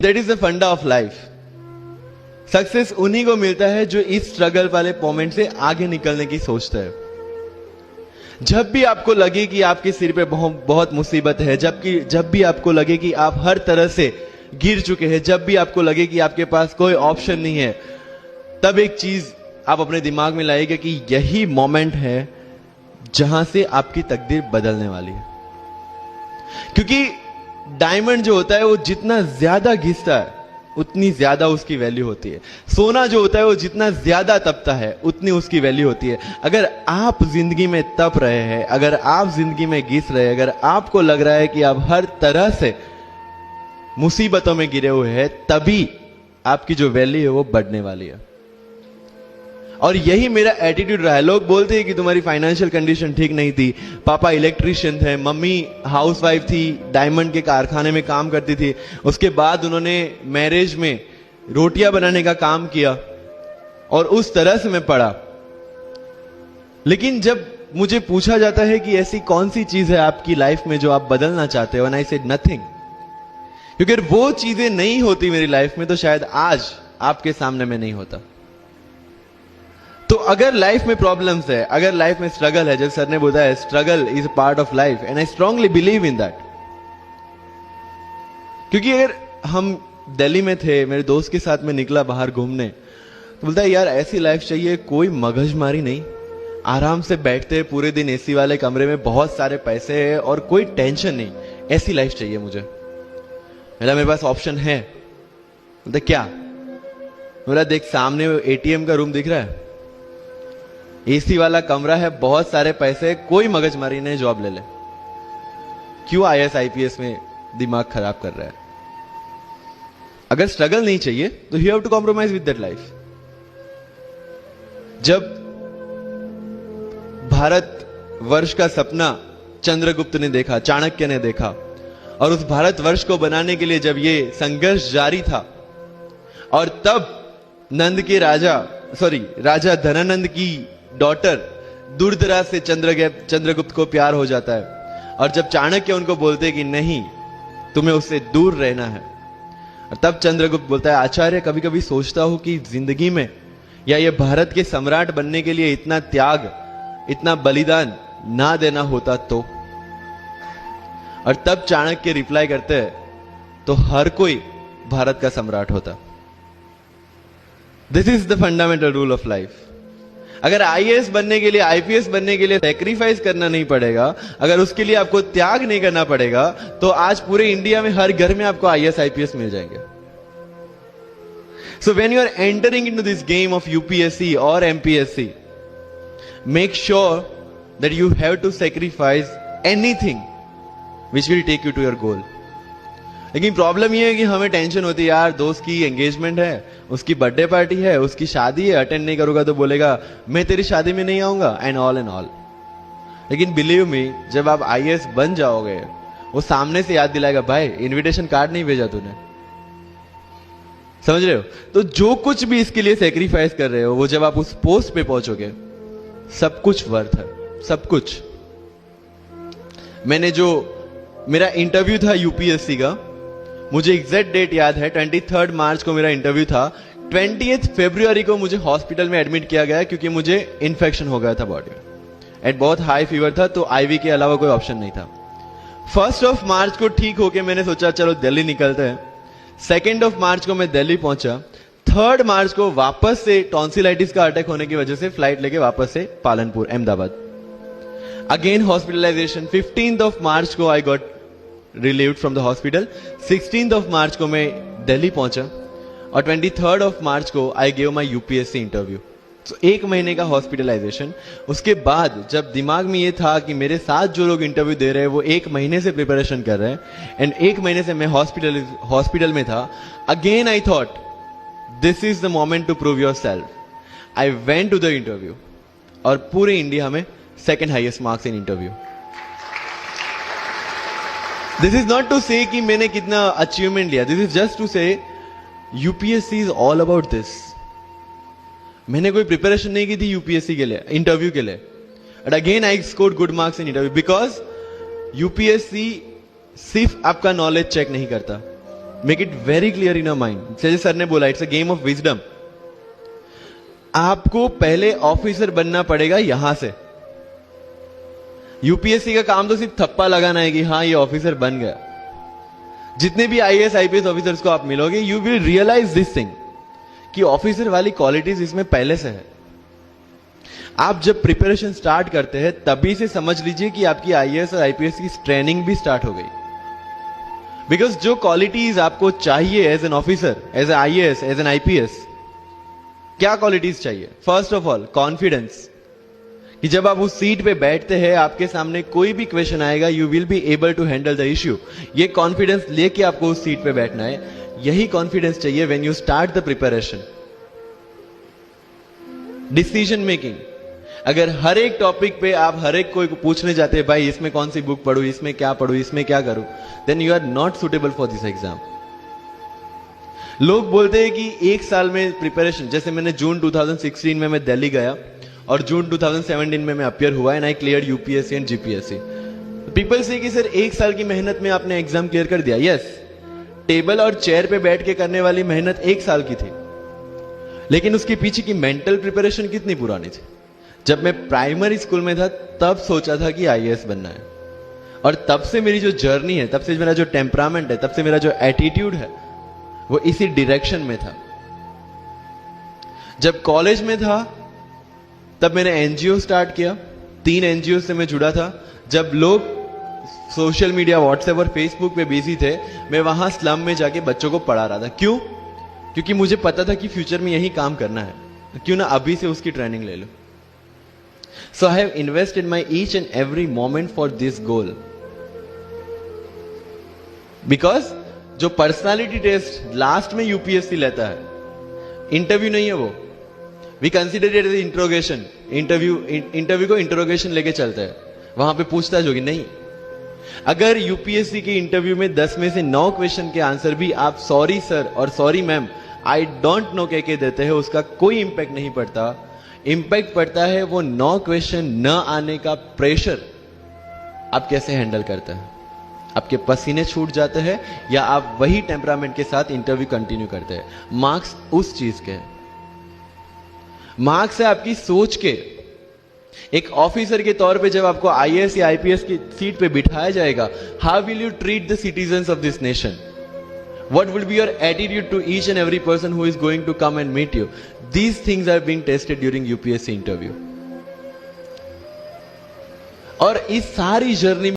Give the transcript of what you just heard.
That is the फंडा of life. Success उन्हीं को मिलता है जो इस स्ट्रगल वाले मोमेंट से आगे निकलने की सोचता है। जब भी आपको लगे कि आपके सिर पे बहुत मुसीबत है, जब भी आपको लगे कि आप हर तरह से गिर चुके हैं, जब भी आपको लगे कि आपके पास कोई ऑप्शन नहीं है, तब एक चीज आप अपने दिमाग में लाइएगा कि यही मोमेंट है जहां से आपकी तकदीर बदलने वाली है। क्योंकि डायमंड जो होता है वो जितना ज्यादा घिसता है उतनी ज्यादा उसकी वैल्यू होती है। सोना जो होता है वो जितना ज्यादा तपता है उतनी उसकी वैल्यू होती है। अगर आप जिंदगी में तप रहे हैं, अगर आप जिंदगी में घिस रहे हैं, अगर आपको लग रहा है कि आप हर तरह से मुसीबतों में गिरे हुए हैं, तभी आपकी जो वैल्यू है वो बढ़ने वाली है। और यही मेरा एटीट्यूड रहा है। लोग बोलते हैं कि तुम्हारी फाइनेंशियल कंडीशन ठीक नहीं थी, पापा इलेक्ट्रिशियन थे, मम्मी हाउसवाइफ थी, डायमंड के कारखाने में काम करती थी, उसके बाद उन्होंने मैरिज में रोटियां बनाने का काम किया और उस तरह से मैं पढ़ा। लेकिन जब मुझे पूछा जाता है कि ऐसी कौन सी चीज है आपकी लाइफ में जो आप बदलना चाहते हो, एंड आई सेड नथिंग। क्योंकि अगर वो चीजें नहीं होती मेरी लाइफ में तो शायद आज आपके सामने मैं नहीं होता। तो अगर लाइफ में प्रॉब्लम्स है, अगर लाइफ में स्ट्रगल है, जैसे सर ने बोला है struggle is a part of life, and I strongly believe in that. क्योंकि अगर हम दिल्ली में थे, मेरे दोस्त के साथ में निकला बाहर घूमने, तो बोलता है यार ऐसी लाइफ चाहिए, कोई मगजमारी नहीं, आराम से बैठते पूरे दिन एसी वाले कमरे में, बहुत सारे पैसे है और कोई टेंशन नहीं, ऐसी लाइफ चाहिए मुझे। मेरे पास ऑप्शन है। बोलता क्या? बोला देख सामने एटीएम का रूम दिख रहा है, एसी वाला कमरा है, बहुत सारे पैसे, कोई मगजमारी नहीं, जॉब ले ले। क्यों आईएएस आईपीएस में दिमाग खराब कर रहा है? अगर स्ट्रगल नहीं चाहिए तो you have to compromise with that life. जब भारत वर्ष का सपना चंद्रगुप्त ने देखा, चाणक्य ने देखा, और उस भारत वर्ष को बनाने के लिए जब ये संघर्ष जारी था, और तब नंद के राजा धनानंद की डॉटर दूरदराज से चंद्रगुप्त को प्यार हो जाता है, और जब चाणक्य उनको बोलते कि नहीं तुम्हें उससे दूर रहना है, और तब चंद्रगुप्त बोलता है आचार्य कभी कभी सोचता हूं कि जिंदगी में या ये भारत के सम्राट बनने के लिए इतना त्याग, इतना बलिदान ना देना होता तो। और तब चाणक्य रिप्लाई करते हैं तो हर कोई भारत का सम्राट होता। This is the fundamental rule of life. अगर आईएएस बनने के लिए, आईपीएस बनने के लिए सैक्रिफाइस करना नहीं पड़ेगा, अगर उसके लिए आपको त्याग नहीं करना पड़ेगा, तो आज पूरे इंडिया में हर घर में आपको आईएएस आईपीएस मिल जाएंगे। So when you are entering into this game of UPSC और MPSC, make sure that you have to sacrifice anything which will take you to your goal. लेकिन प्रॉब्लम यह है कि हमें टेंशन होती है, यार दोस्त की एंगेजमेंट है, उसकी बर्थडे पार्टी है, उसकी शादी है, अटेंड नहीं करूंगा तो बोलेगा मैं तेरी शादी में नहीं आऊंगा, एंड ऑल। लेकिन बिलीव मी, जब आप आईएएस बन जाओगे, वो सामने से याद दिलाएगा भाई इनविटेशन कार्ड नहीं भेजा तूने। समझ रहे हो? तो जो कुछ भी इसके लिए सेक्रीफाइस कर रहे हो, वो जब आप उस पोस्ट पे पहुंचोगे, सब कुछ वर्थ है, सब कुछ। मेरा इंटरव्यू था यूपीएससी का, मुझे एग्जैक्ट डेट याद है, 23 मार्च को मेरा इंटरव्यू था। 20 फरवरी को मुझे हॉस्पिटल में एडमिट किया गया क्योंकि मुझे इन्फेक्शन हो गया था बॉडी में, एंड बहुत हाई फीवर था, तो आईवी के अलावा कोई ऑप्शन नहीं था। 1 मार्च को ठीक होके मैंने सोचा चलो दिल्ली निकलते हैं। 2 मार्च को मैं दिल्ली पहुंचा। 3 मार्च को वापस से टॉन्सिलाइटिस का अटैक होने की वजह से फ्लाइट लेके वापस से पालनपुर, अहमदाबाद, अगेन हॉस्पिटलाइजेशन। 15 मार्च को I got relieved from the hospital. 16 मार्च को मैं दिल्ली पहुंचा, और 23 मार्च को I gave my UPSC interview. तो 1 महीने का हॉस्पिटलाइजेशन। उसके बाद जब दिमाग में ये था कि मेरे साथ जो लोग इंटरव्यू दे रहे हैं वो 1 महीने से प्रिपरेशन कर रहे हैं, एंड 1 महीने से मैं हॉस्पिटल में था, again I thought this is the moment to prove yourself. I went to the interview, और पूरे इंडिया में 2nd highest marks in interview. This is not to say कि मैंने कितना अचीवमेंट लिया, this is just to say UPSC is all about this. मैंने कोई preparation नहीं की थी यूपीएससी के लिए, इंटरव्यू के लिए, but again I scored good marks in interview, because UPSC सिर्फ आपका नॉलेज चेक नहीं करता, make it very clear in your mind. जैसे सर ने बोला, it's a game of wisdom. आपको पहले ऑफिसर बनना पड़ेगा यहां से। यूपीएससी का काम तो सिर्फ थप्पा लगाना है कि हाँ ये ऑफिसर बन गया। जितने भी आईएएस आईपीएस ऑफिसर्स को आप मिलोगे, you will realise this thing कि ऑफिसर वाली क्वालिटीज इसमें पहले से है। आप जब प्रिपरेशन स्टार्ट करते हैं तभी से समझ लीजिए कि आपकी आईएएस और आईपीएस की ट्रेनिंग भी स्टार्ट हो गई। बिकॉज जो क्वालिटीज आपको चाहिए as an officer, as a IAS, as an IPS, क्या क्वालिटीज चाहिए? फर्स्ट ऑफ ऑल कॉन्फिडेंस, कि जब आप उस सीट पे बैठते हैं, आपके सामने कोई भी क्वेश्चन आएगा, you will be able to handle the issue. ये कॉन्फिडेंस लेके आपको उस सीट पे बैठना है। यही कॉन्फिडेंस चाहिए when you start the preparation. Decision making, अगर हर एक टॉपिक पे आप हर एक कोई को पूछने जाते हैं, भाई इसमें कौन सी बुक पढ़ूं, इसमें क्या पढ़ूं, इसमें क्या करूं, then you are not suitable for this exam. लोग बोलते हैं कि एक साल में प्रिपरेशन, जैसे मैंने जून 2016 में मैं दिल्ली गया और जून 2017 में मैं अपियर हुआ and I clear UPSC and GPSC. People से कि सर एक साल की मेहनत में आपने एग्जाम क्लियर कर दिया। यस, टेबल और चेयर पे बैठ के करने वाली मेहनत एक साल की थी, लेकिन उसके पीछे की मेंटल प्रिपरेशन कितनी पुरानी थी। जब मैं प्राइमरी स्कूल में था तब सोचा था कि आईएएस बनना है, और तब से मेरी जो जर्नी है, तब से मेरा जो टेम्परामेंट है, तब से मेरा जो एटीट्यूड है, वो इसी डायरेक्शन में था। जब कॉलेज में था तब मैंने एनजीओ स्टार्ट किया। 3 एनजीओ से मैं जुड़ा था। जब लोग सोशल मीडिया, व्हाट्सएप और फेसबुक पे बिजी थे, मैं वहां स्लम में जाके बच्चों को पढ़ा रहा था। क्यों? क्योंकि मुझे पता था कि फ्यूचर में यही काम करना है, क्यों ना अभी से उसकी ट्रेनिंग ले लो। So I have invested my each and every moment for this goal. Because जो पर्सनालिटी टेस्ट लास्ट में यूपीएससी लेता है, इंटरव्यू नहीं है वो, we consider it as interrogation. Interview को इंट्रोगेशन लेके चलते हैं, वहां पे पूछताछ होगी नहीं। अगर यूपीएससी के इंटरव्यू में 10 में से 9 क्वेश्चन के आंसर भी आप सॉरी सर और sorry ma'am, I don't know कह के देते हैं, उसका कोई इंपैक्ट नहीं पड़ता। इंपैक्ट पड़ता है वो 9 क्वेश्चन न आने का प्रेशर आप कैसे हैंडल करते हैं। आपके पसीने छूट जाते हैं या आप वही टेम्परामेंट के साथ इंटरव्यू कंटिन्यू करते हैं। मार्क्स उस चीज के, मार्क्स है आपकी सोच के। एक ऑफिसर के तौर पे जब आपको आईएएस या आईपीएस की सीट पे बिठाया जाएगा, how will you treat the citizens of this nation? What will be your attitude to each and every person who is going to come and meet you? These things are being tested during UPSC interview. और इस सारी journey